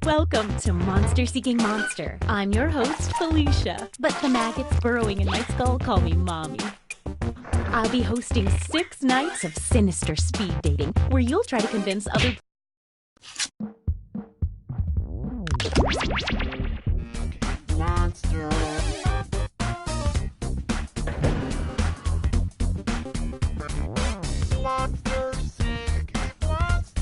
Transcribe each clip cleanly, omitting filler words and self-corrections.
Welcome to Monster Seeking Monster. I'm your host, Felicia, but the maggots burrowing in my skull call me Mommy. I'll be hosting 6 nights of sinister speed dating, where you'll try to convince other Monster. Monster Seeking Monster.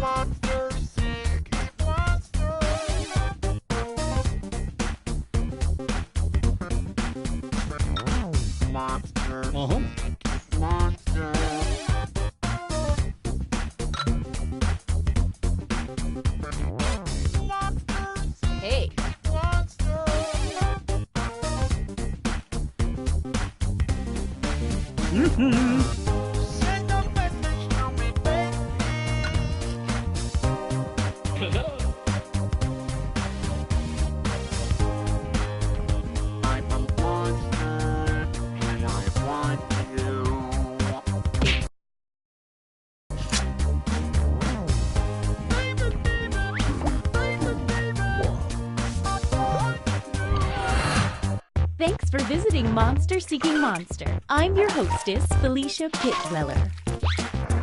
Monster Seeking Monster. Monster. Monster. Hey. Monster. Send a message to me, baby. I'm a monster, and I want you. Thanks for visiting Monster Seeking Monster. I'm your hostess, Felicia Pitdweller.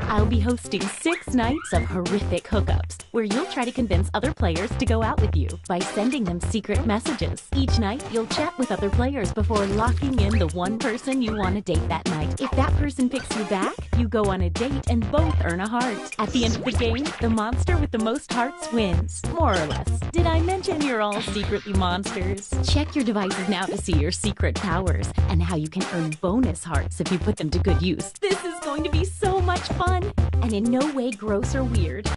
I'll be hosting 6 nights of horrific hookups, where you'll try to convince other players to go out with you by sending them secret messages. Each night, you'll chat with other players before locking in the one person you want to date that night. If that person picks you back, you go on a date and both earn a heart. At the end of the game, the monster with the most hearts wins, more or less. Did I mention you're all secretly monsters? Check your devices now to see your secret powers and how you can earn bonus hearts if you put them to good use. This is going to be so much fun, and in no way gross or weird.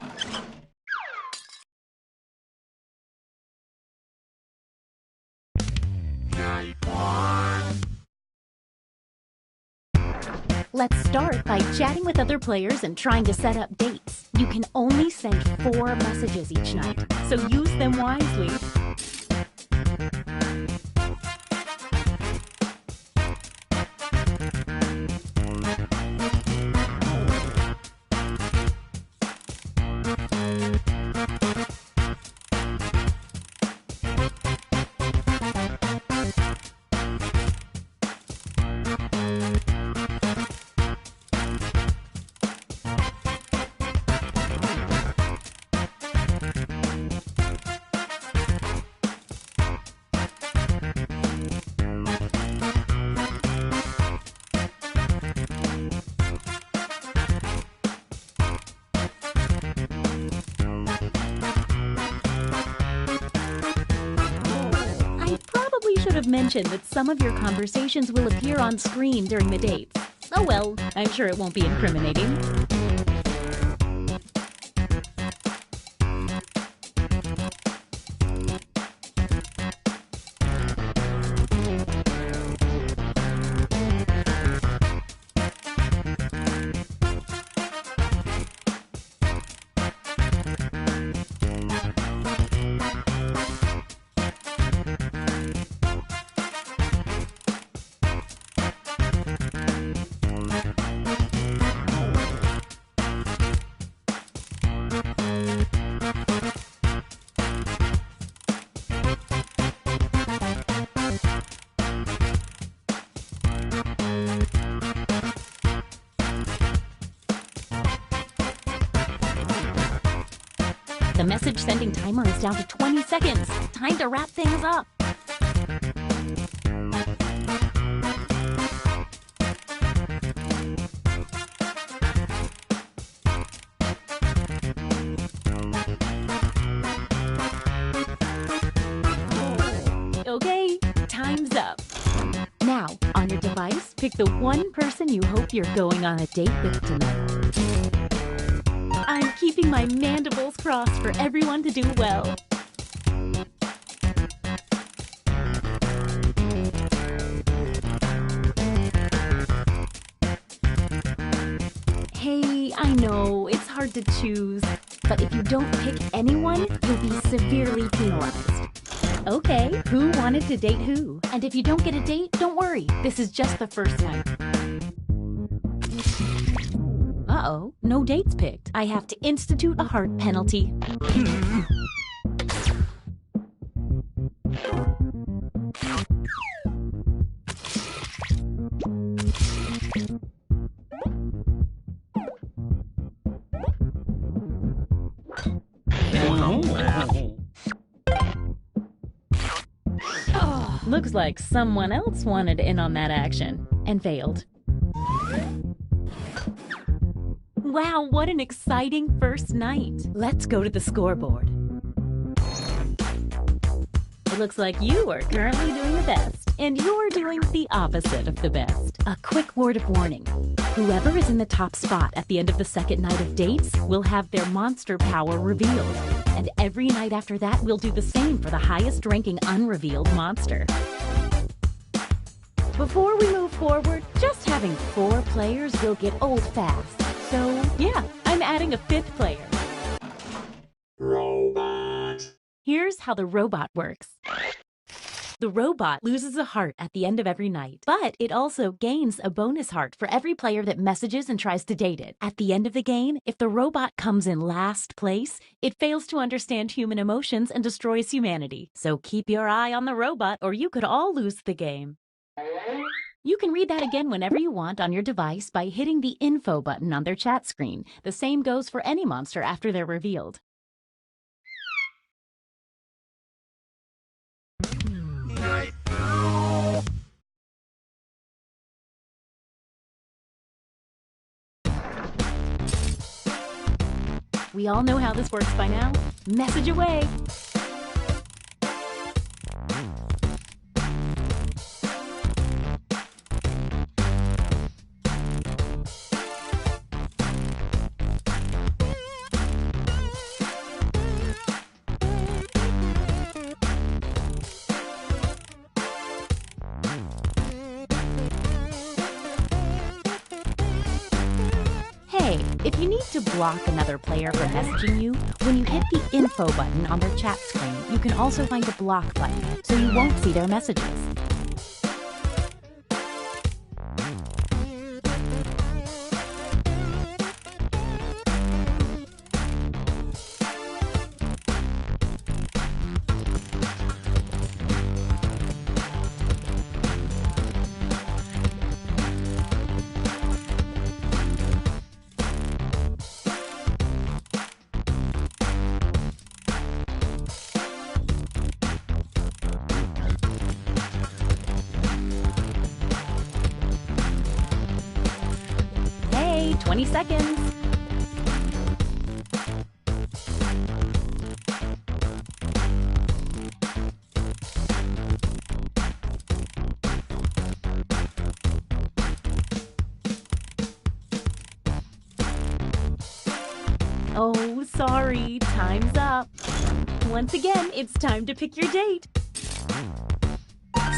Night 1. Let's start by chatting with other players and trying to set up dates. You can only send 4 messages each night, so use them wisely. Should have mentioned that some of your conversations will appear on screen during the dates. Oh well, I'm sure it won't be incriminating. The message sending timer is down to 20 seconds. Time to wrap things up. Okay, time's up. Now, on your device, pick the one person you hope you're going on a date with tonight. I'm keeping my mandibles crossed for everyone to do well. Hey, I know, it's hard to choose, but if you don't pick anyone, you'll be severely penalized. Okay, who wanted to date who? And if you don't get a date, don't worry, this is just the first night. Uh-oh, no dates picked. I have to institute a heart penalty. Oh, looks like someone else wanted in on that action and failed. Wow, what an exciting first night. Let's go to the scoreboard. It looks like you are currently doing the best, and you're doing the opposite of the best. A quick word of warning. Whoever is in the top spot at the end of the second night of dates will have their monster power revealed. And every night after that, we'll do the same for the highest ranking unrevealed monster. Before we move forward, just having 4 players will get old fast. So, yeah, I'm adding a 5th player. Robot. Here's how the robot works. The robot loses a heart at the end of every night, but it also gains a bonus heart for every player that messages and tries to date it. At the end of the game, if the robot comes in last place, it fails to understand human emotions and destroys humanity. So keep your eye on the robot or you could all lose the game. You can read that again whenever you want on your device by hitting the info button on their chat screen. The same goes for any monster after they're revealed. We all know how this works by now. Message away! If you need to block another player from messaging you, when you hit the info button on their chat screen, you can also find a block button, so you won't see their messages. Hey, 20 seconds. Oh, sorry, time's up. Once again, it's time to pick your date.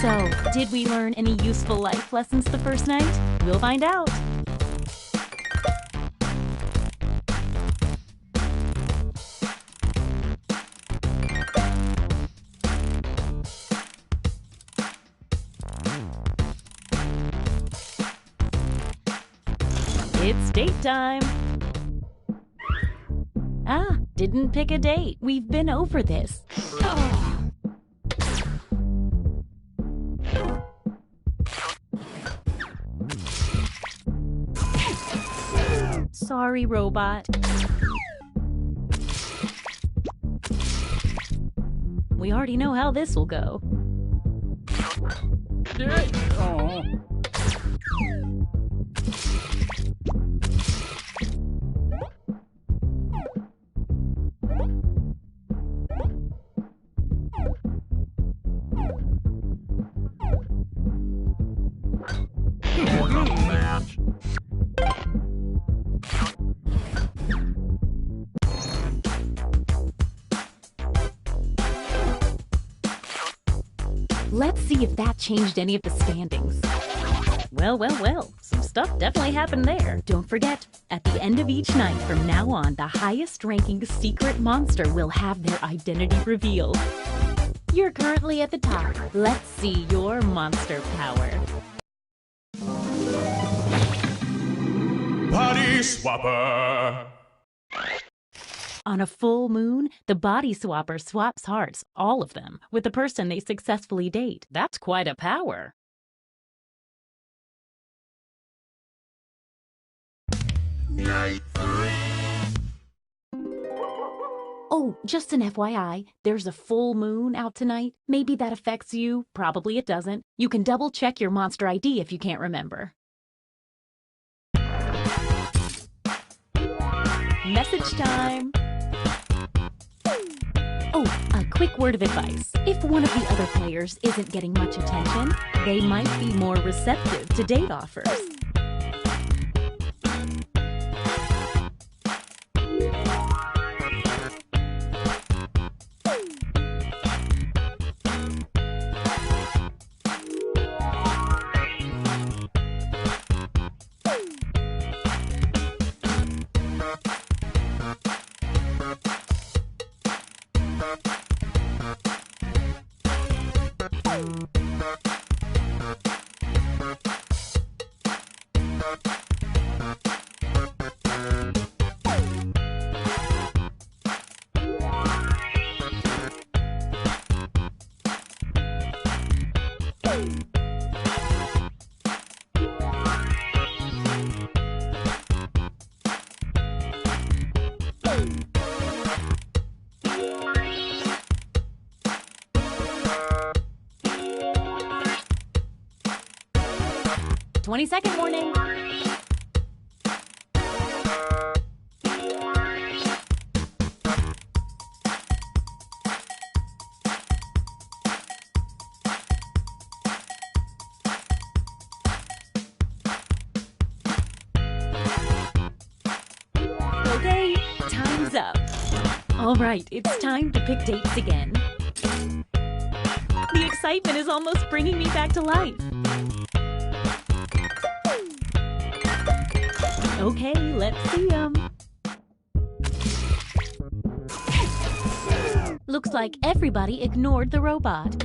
So, did we learn any useful life lessons the first night? We'll find out. It's date time. Ah, didn't pick a date. We've been over this. Sorry, robot. We already know how this will go. Oh. Match. Let's see if that changed any of the standings. Well, some stuff definitely happened there. Don't forget, at the end of each night from now on, the highest ranking secret monster will have their identity revealed. You're currently at the top. Let's see your monster power. Body swapper. On a full moon, the body swapper swaps hearts, all of them, with the person they successfully date. That's quite a power. Night 3. Oh, just an FYI, there's a full moon out tonight. Maybe that affects you. Probably it doesn't. You can double check your monster ID if you can't remember. Message time. Oh, a quick word of advice. If one of the other players isn't getting much attention, they might be more receptive to date offers. Second warning. Okay, time's up. All right, it's time to pick dates again. The excitement is almost bringing me back to life. Okay, let's see 'em. Looks like everybody ignored the robot.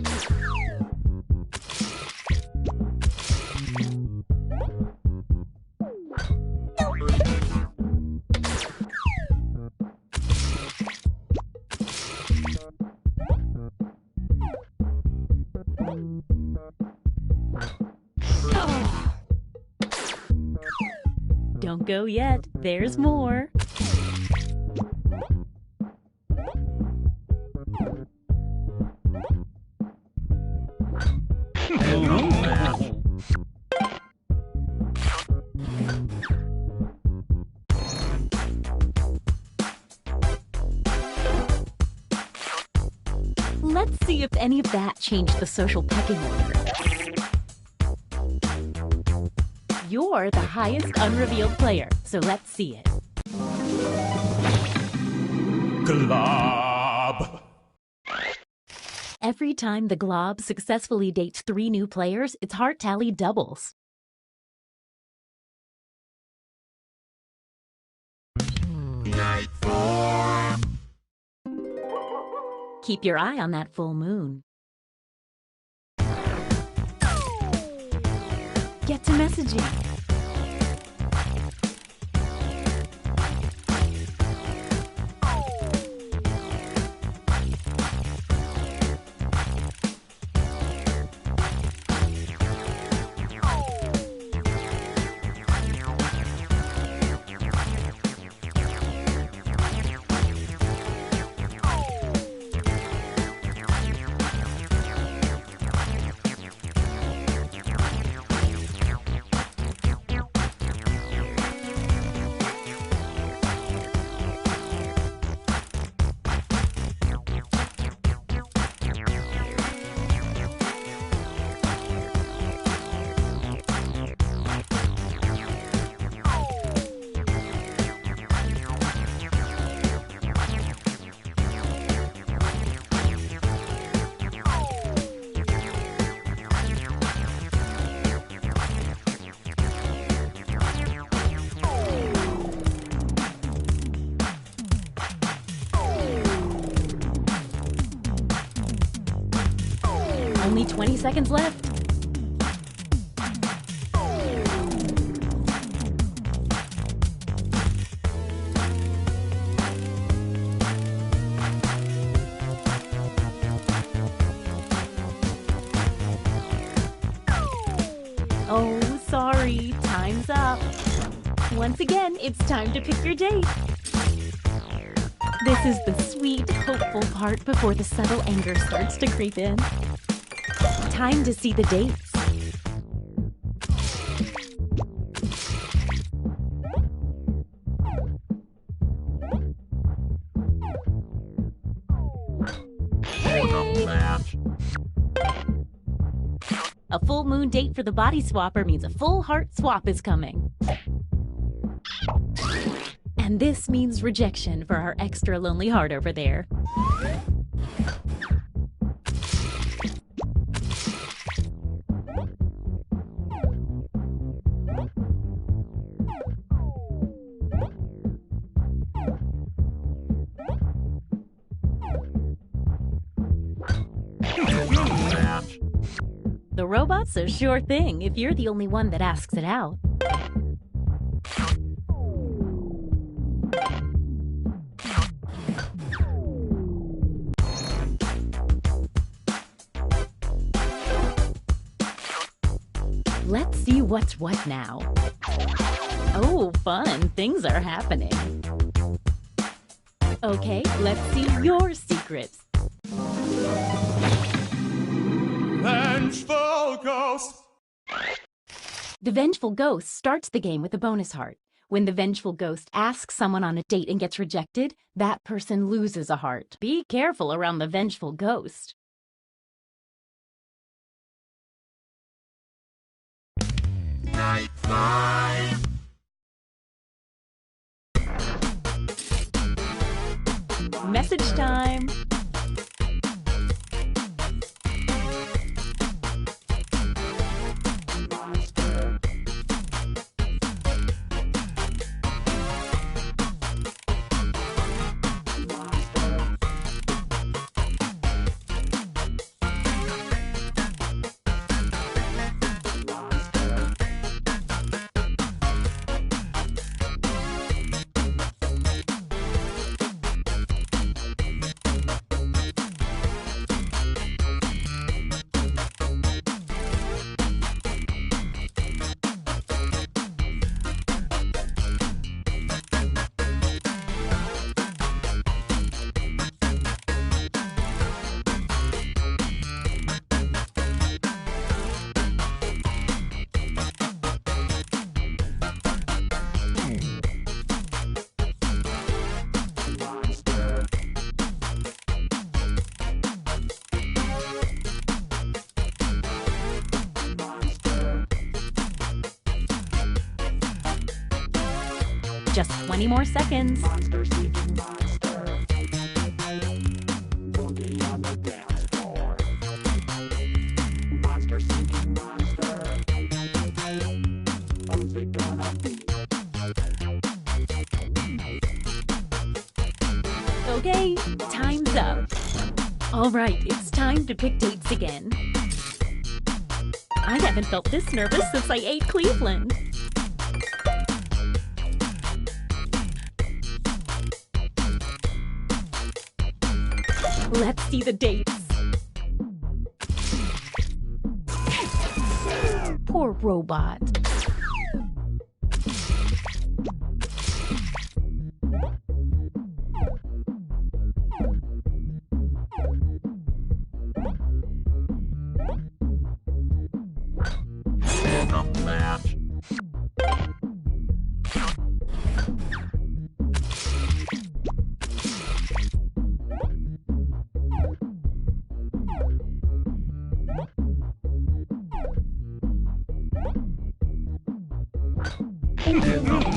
Don't go yet, there's more. Let's see if any of that changed the social pecking order. You're the highest unrevealed player, so let's see it. Glob. Every time the Glob successfully dates 3 new players, its heart tally doubles. Night 4. Keep your eye on that full moon. Get to messaging. Only 20 seconds left. Oh, sorry, time's up. Once again, it's time to pick your date. This is the sweet, hopeful part before the subtle anger starts to creep in. Time to see the dates. A full moon date for the body swapper means a full heart swap is coming. And this means rejection for our extra lonely heart over there. The robot's a sure thing if you're the only one that asks it out. Let's see what's what now. Oh, fun. Things are happening. Okay, let's see your secrets. Vengeful ghost. The Vengeful Ghost starts the game with a bonus heart. When the Vengeful Ghost asks someone on a date and gets rejected, that person loses a heart. Be careful around the Vengeful Ghost. Night 5. Message time. Just 20 more seconds. Monster seeking monster. Boogie on the dance floor. Monster seeking monster. Who's it gonna be? Okay, time's up. All right, it's time to pick dates again. I haven't felt this nervous since I ate Cleveland. Let's see the dates. Poor robot. Match.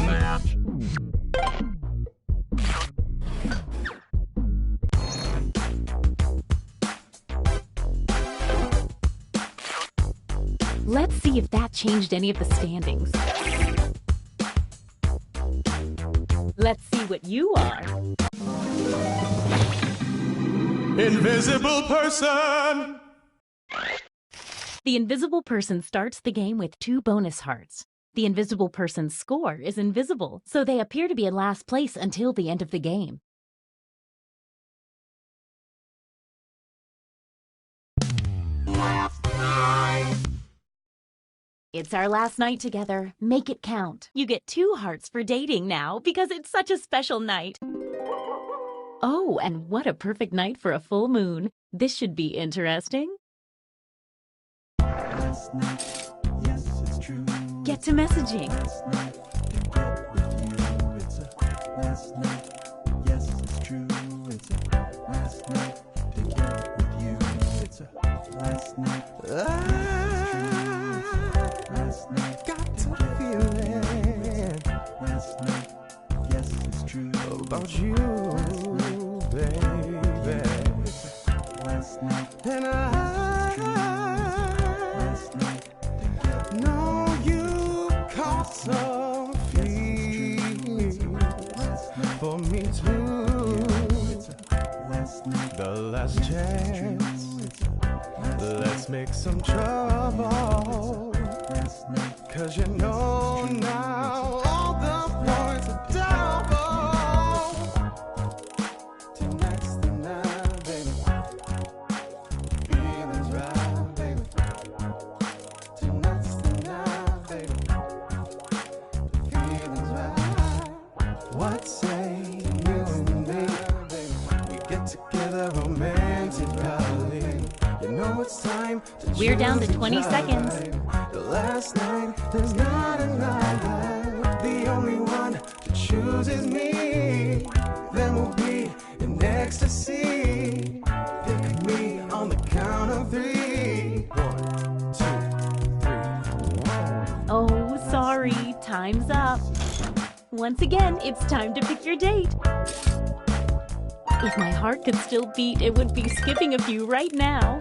Match. Let's see if that changed any of the standings. Let's see what you are. Invisible person. The invisible person starts the game with 2 bonus hearts. The invisible person's score is invisible, so they appear to be in last place until the end of the game. It's our last night together. Make it count. You get 2 hearts for dating now because it's such a special night. Oh, and what a perfect night for a full moon. This should be interesting. Last night, yes, it's true. Get to messaging. Last night, to get with you. It's a last night, yes, it's true. It's a last night, to get with you. It's a last night. Last night, got to feel it. Last night, yes, it's true. About you, baby. Last night, and last night, know you caught some feelings for me too. The last chance, let's make some trouble. 'Cause you know now all the points are double. Tonight's the night, baby. Feelings right, baby. Tonight's the night, baby. Feelings right. What say you and me? We get together romantically. You know it's time to We're down to choose 20 each seconds. other. The last night, there's not another. The only one to choose is me. Then we'll be in ecstasy. Pick me on the count of 3. 1, 2, 3. Oh, sorry. Time's up. Once again, it's time to pick your date. If my heart could still beat, it would be skipping a few right now.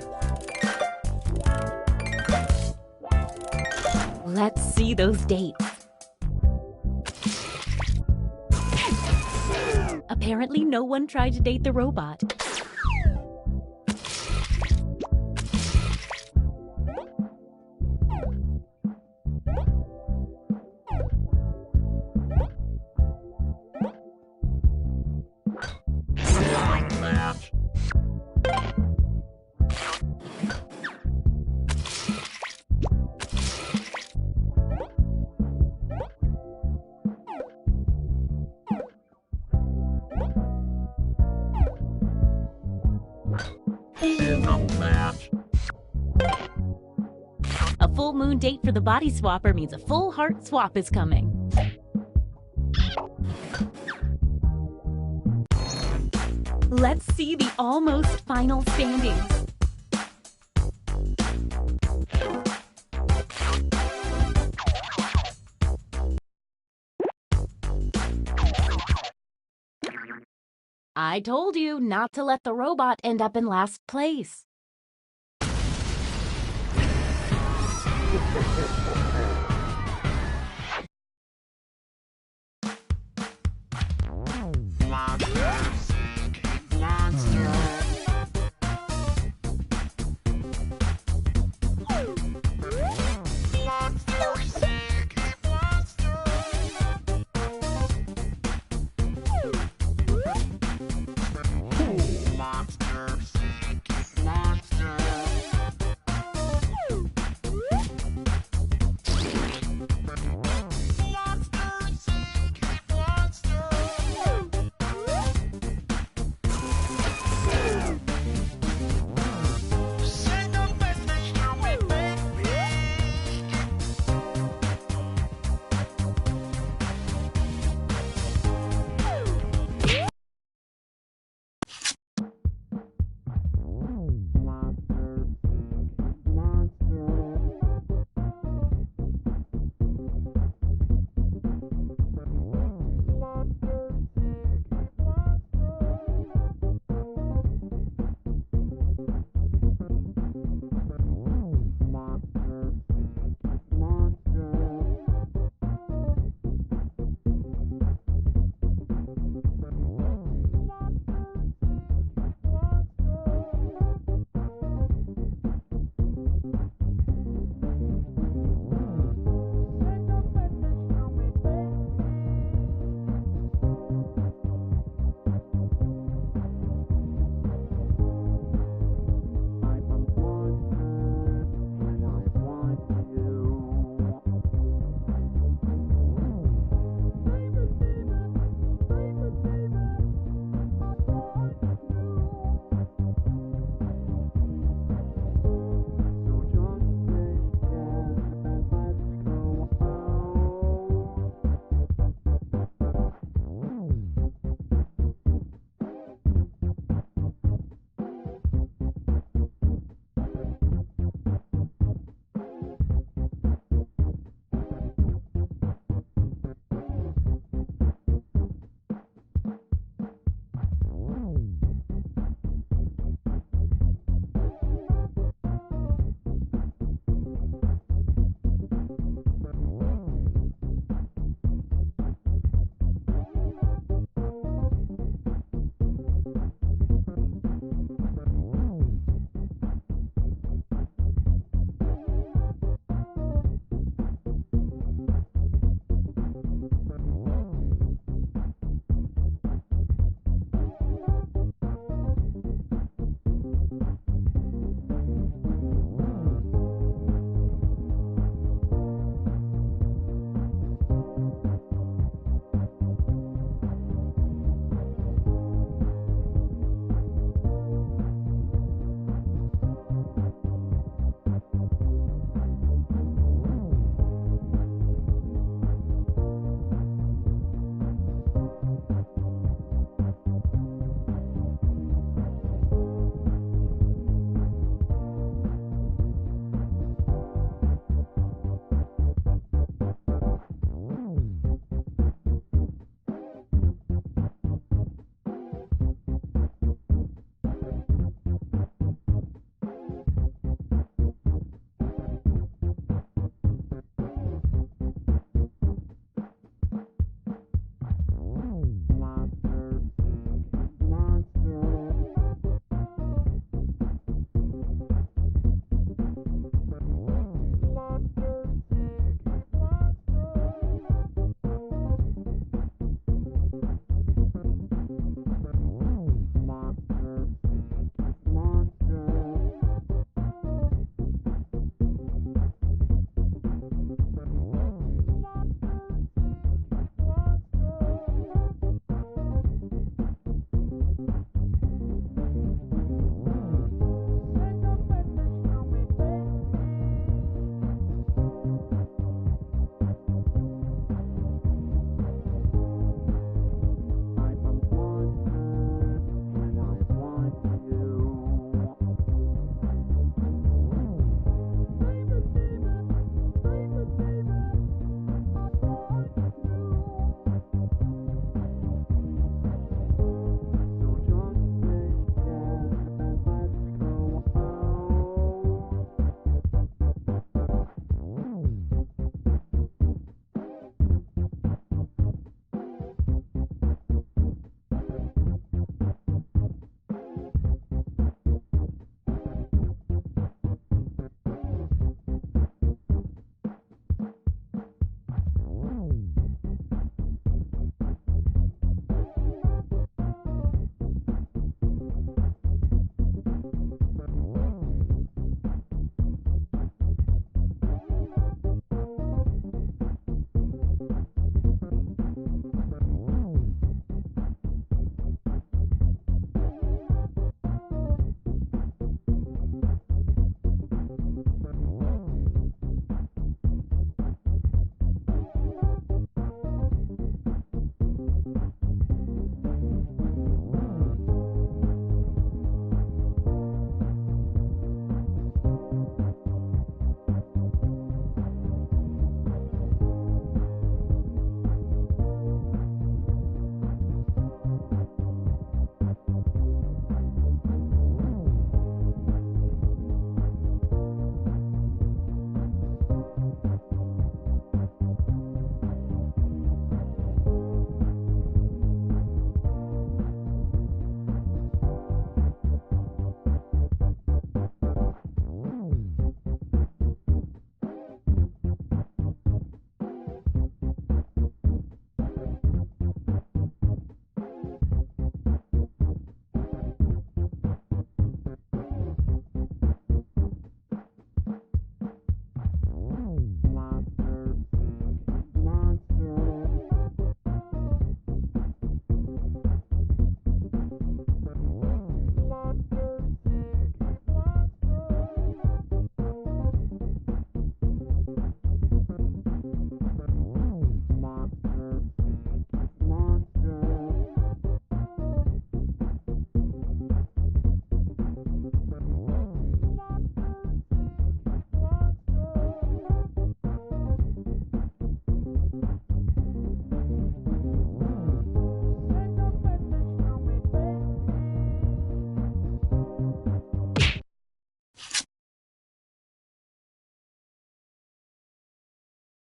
Let's see those dates. Apparently, no one tried to date the robot. Match. Match. A full moon date for the body swapper means a full heart swap is coming. Let's see the almost final standings. I told you not to let the robot end up in last place.